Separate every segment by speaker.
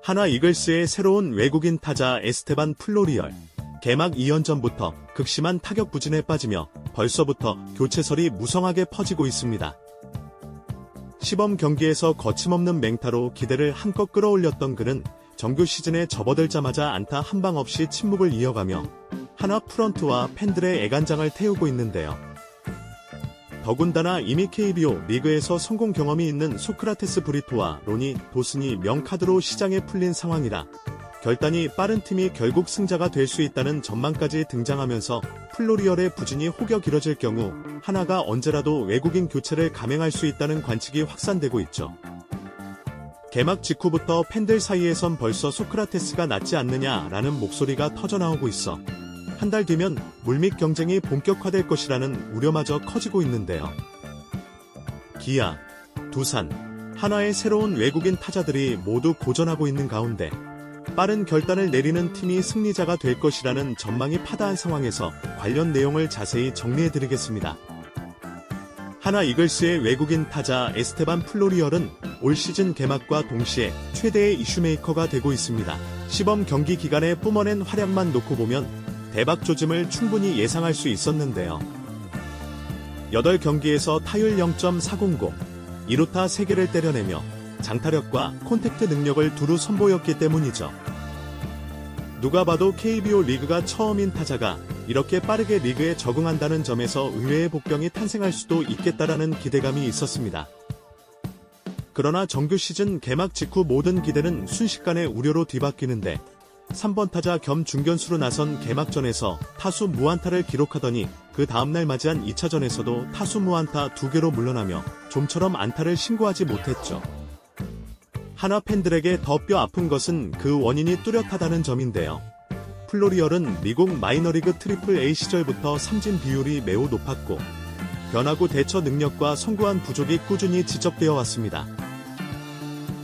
Speaker 1: 하나 이글스의 새로운 외국인 타자 에스테반 플로리얼. 개막 2년 전부터 극심한 타격 부진에 빠지며 벌써부터 교체설이 무성하게 퍼지고 있습니다. 시범 경기에서 거침없는 맹타로 기대를 한껏 끌어올렸던 그는 정규 시즌에 접어들자마자 안타 한 방 없이 침묵을 이어가며 하나 프런트와 팬들의 애간장을 태우고 있는데요. 더군다나 이미 KBO 리그에서 성공 경험이 있는 소크라테스 브리토와 로니 도슨이 명카드로 시장에 풀린 상황이라 결단이 빠른 팀이 결국 승자가 될 수 있다는 전망까지 등장하면서 플로리얼의 부진이 혹여 길어질 경우 하나가 언제라도 외국인 교체를 감행할 수 있다는 관측이 확산되고 있죠. 개막 직후부터 팬들 사이에선 벌써 소크라테스가 낫지 않느냐라는 목소리가 터져나오고 있어 한 달 뒤면 물밑 경쟁이 본격화될 것이라는 우려마저 커지고 있는데요. 기아, 두산, 하나의 새로운 외국인 타자들이 모두 고전하고 있는 가운데 빠른 결단을 내리는 팀이 승리자가 될 것이라는 전망이 파다한 상황에서 관련 내용을 자세히 정리해드리겠습니다. 하나 이글스의 외국인 타자 에스테반 플로리얼은 올 시즌 개막과 동시에 최대의 이슈메이커가 되고 있습니다. 시범 경기 기간에 뿜어낸 활약만 놓고 보면 대박 조짐을 충분히 예상할 수 있었는데요. 8경기에서 타율 0.400, 2루타 3개를 때려내며 장타력과 콘택트 능력을 두루 선보였기 때문이죠. 누가 봐도 KBO 리그가 처음인 타자가 이렇게 빠르게 리그에 적응한다는 점에서 의외의 복병이 탄생할 수도 있겠다라는 기대감이 있었습니다. 그러나 정규 시즌 개막 직후 모든 기대는 순식간에 우려로 뒤바뀌는데 3번 타자 겸 중견수로 나선 개막전에서 타수 무안타를 기록하더니 그 다음날 맞이한 2차전에서도 타수 무안타 2개로 물러나며 좀처럼 안타를 신고하지 못했죠. 하나 팬들에게 더 뼈 아픈 것은 그 원인이 뚜렷하다는 점인데요. 플로리얼은 미국 마이너리그 트리플 A 시절부터 삼진 비율이 매우 높았고 변화구 대처 능력과 성구한 부족이 꾸준히 지적되어 왔습니다.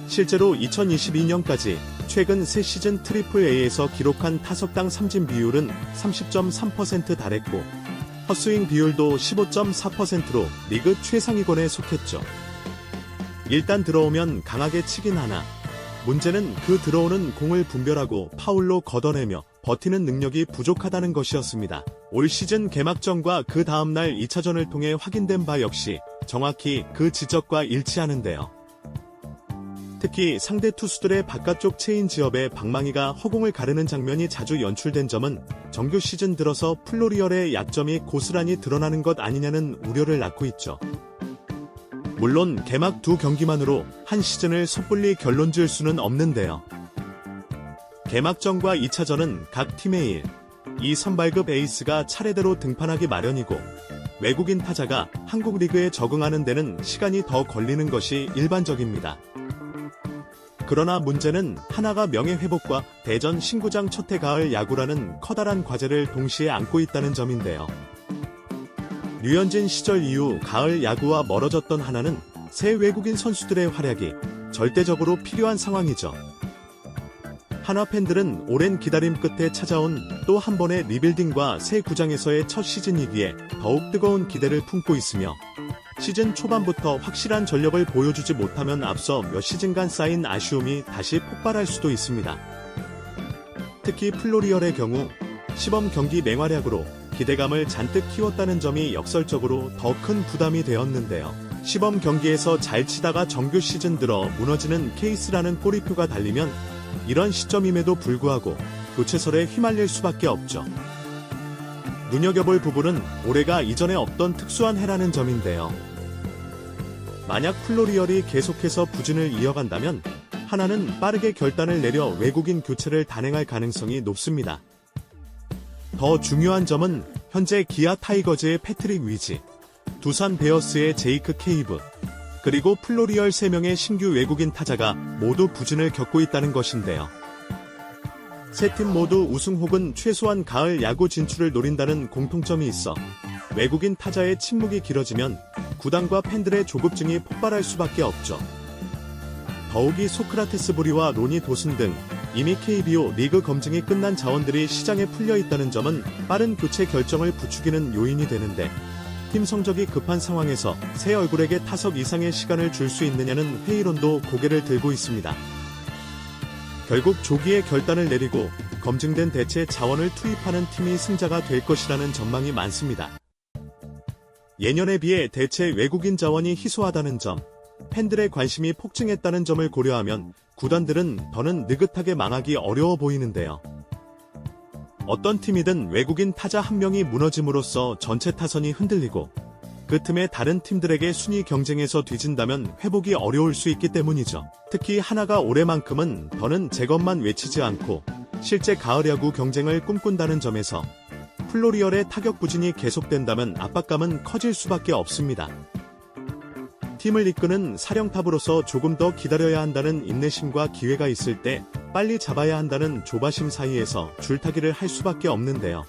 Speaker 1: 실제로 2022년까지 최근 3시즌 트리플 A에서 기록한 타석당 삼진 비율은 30.3% 달했고 헛스윙 비율도 15.4%로 리그 최상위권에 속했죠. 일단 들어오면 강하게 치긴 하나 문제는 그 들어오는 공을 분별하고 파울로 걷어내며 버티는 능력이 부족하다는 것이었습니다. 올 시즌 개막전과 그 다음날 2차전을 통해 확인된 바 역시 정확히 그 지적과 일치하는데요. 특히 상대 투수들의 바깥쪽 체인 지업에 방망이가 허공을 가르는 장면이 자주 연출된 점은 정규 시즌 들어서 플로리얼의 약점이 고스란히 드러나는 것 아니냐는 우려를 낳고 있죠. 물론 개막 2경기만으로 한 시즌을 섣불리 결론지을 수는 없는데요. 개막전과 2차전은 각 팀의 일, 이 선발급 에이스가 차례대로 등판하기 마련이고 외국인 타자가 한국 리그에 적응하는 데는 시간이 더 걸리는 것이 일반적입니다. 그러나 문제는 하나가 명예회복과 대전 신구장 첫해 가을 야구라는 커다란 과제를 동시에 안고 있다는 점인데요. 류현진 시절 이후 가을 야구와 멀어졌던 하나는 새 외국인 선수들의 활약이 절대적으로 필요한 상황이죠. 하나 팬들은 오랜 기다림 끝에 찾아온 또 한 번의 리빌딩과 새 구장에서의 첫 시즌이기에 더욱 뜨거운 기대를 품고 있으며 시즌 초반부터 확실한 전력을 보여주지 못하면 앞서 몇 시즌간 쌓인 아쉬움이 다시 폭발할 수도 있습니다. 특히 플로리얼의 경우 시범 경기 맹활약으로 기대감을 잔뜩 키웠다는 점이 역설적으로 더 큰 부담이 되었는데요. 시범 경기에서 잘 치다가 정규 시즌 들어 무너지는 케이스라는 꼬리표가 달리면 이런 시점임에도 불구하고 교체설에 휘말릴 수밖에 없죠. 눈여겨볼 부분은 올해가 이전에 없던 특수한 해라는 점인데요. 만약 플로리얼이 계속해서 부진을 이어간다면 하나는 빠르게 결단을 내려 외국인 교체를 단행할 가능성이 높습니다. 더 중요한 점은 현재 기아 타이거즈의 패트릭 위지, 두산 베어스의 제이크 케이브, 그리고 플로리얼 3명의 신규 외국인 타자가 모두 부진을 겪고 있다는 것인데요. 세 팀 모두 우승 혹은 최소한 가을 야구 진출을 노린다는 공통점이 있어 외국인 타자의 침묵이 길어지면 구단과 팬들의 조급증이 폭발할 수밖에 없죠. 더욱이 소크라테스 브리와 로니 도슨 등 이미 KBO 리그 검증이 끝난 자원들이 시장에 풀려 있다는 점은 빠른 교체 결정을 부추기는 요인이 되는데 팀 성적이 급한 상황에서 새 얼굴에게 타석 이상의 시간을 줄 수 있느냐는 회의론도 고개를 들고 있습니다. 결국 조기에 결단을 내리고 검증된 대체 자원을 투입하는 팀이 승자가 될 것이라는 전망이 많습니다. 예년에 비해 대체 외국인 자원이 희소하다는 점, 팬들의 관심이 폭증했다는 점을 고려하면 구단들은 더는 느긋하게 망하기 어려워 보이는데요. 어떤 팀이든 외국인 타자 한 명이 무너짐으로써 전체 타선이 흔들리고 그 틈에 다른 팀들에게 순위 경쟁에서 뒤진다면 회복이 어려울 수 있기 때문이죠. 특히 하나가 올해만큼은 더는 재건만 외치지 않고 실제 가을 야구 경쟁을 꿈꾼다는 점에서 플로리얼의 타격 부진이 계속된다면 압박감은 커질 수밖에 없습니다. 팀을 이끄는 사령탑으로서 조금 더 기다려야 한다는 인내심과 기회가 있을 때 빨리 잡아야 한다는 조바심 사이에서 줄타기를 할 수밖에 없는데요.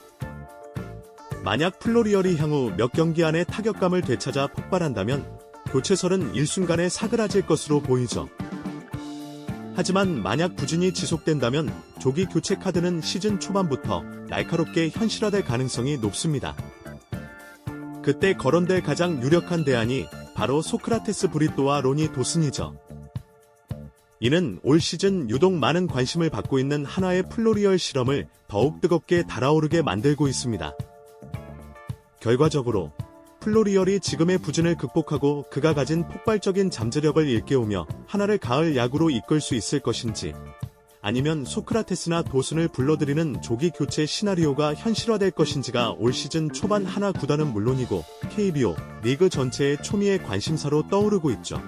Speaker 1: 만약 플로리얼이 향후 몇 경기 안에 타격감을 되찾아 폭발한다면 교체설은 일순간에 사그라질 것으로 보이죠. 하지만 만약 부진이 지속된다면 조기 교체 카드는 시즌 초반부터 날카롭게 현실화될 가능성이 높습니다. 그때 거론될 가장 유력한 대안이 바로 소크라테스 브리또와 로니 도슨이죠. 이는 올 시즌 유독 많은 관심을 받고 있는 한화의 플로리얼 실험을 더욱 뜨겁게 달아오르게 만들고 있습니다. 결과적으로 플로리얼이 지금의 부진을 극복하고 그가 가진 폭발적인 잠재력을 일깨우며 하나를 가을 야구로 이끌 수 있을 것인지, 아니면 소크라테스나 도슨을 불러들이는 조기 교체 시나리오가 현실화될 것인지가 올 시즌 초반 하나 구단은 물론이고 KBO, 리그 전체의 초미의 관심사로 떠오르고 있죠.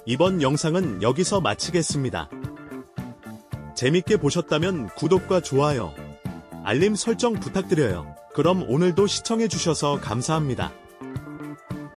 Speaker 1: 이번 영상은 여기서 마치겠습니다. 재밌게 보셨다면 구독과 좋아요, 알림 설정 부탁드려요. 그럼 오늘도 시청해주셔서 감사합니다.